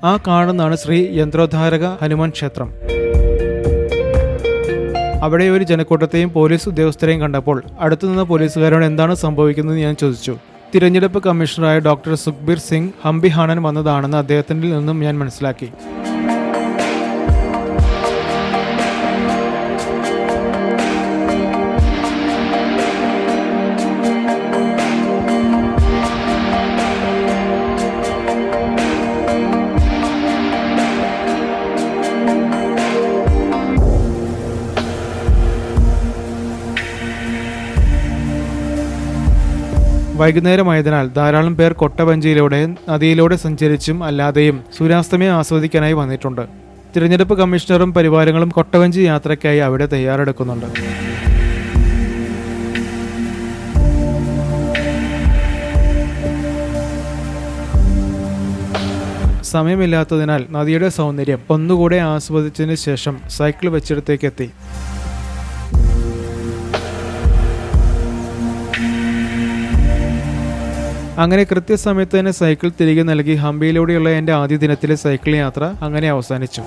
ആ കാണുന്നതാണ് ശ്രീ യന്ത്രോദ്ധാരക ഹനുമാൻ ക്ഷേത്രം. അവിടെ ഒരു ജനക്കൂട്ടത്തെയും പോലീസ് ഉദ്യോഗസ്ഥരെയും കണ്ടപ്പോൾ അടുത്തുനിന്ന പോലീസുകാരോട് എന്താണ് സംഭവിക്കുന്നത് ഞാൻ ചോദിച്ചു. തിരഞ്ഞെടുപ്പ് കമ്മീഷണറായ ഡോക്ടർ സുഖ്ബീർ സിംഗ് ഹംപി കാണാൻ വന്നതാണെന്ന് അദ്ദേഹത്തിൽ നിന്നും ഞാൻ മനസ്സിലാക്കി. വൈകുന്നേരമായതിനാൽ ധാരാളം പേർ കൊട്ടവഞ്ചിയിലൂടെ നദിയിലൂടെ സഞ്ചരിച്ചും അല്ലാതെയും സൂര്യാസ്തമയം ആസ്വദിക്കാനായി വന്നിട്ടുണ്ട്. തിരഞ്ഞെടുപ്പ് കമ്മീഷണറും പരിവാരങ്ങളും കൊട്ടവഞ്ചി യാത്രയ്ക്കായി അവിടെ തയ്യാറെടുക്കുന്നുണ്ട്. സമയമില്ലാത്തതിനാൽ നദിയുടെ സൗന്ദര്യം ഒന്നുകൂടെ ആസ്വദിച്ചതിന് ശേഷം സൈക്കിൾ വെച്ചിടത്തേക്കെത്തി. അങ്ങനെ കൃത്യസമയത്ത് തന്നെ സൈക്കിൾ തിരികെ നൽകി ഹംപിയിലൂടെയുള്ള എൻ്റെ ആദ്യ ദിനത്തിലെ സൈക്കിൾ യാത്ര അങ്ങനെ അവസാനിച്ചു.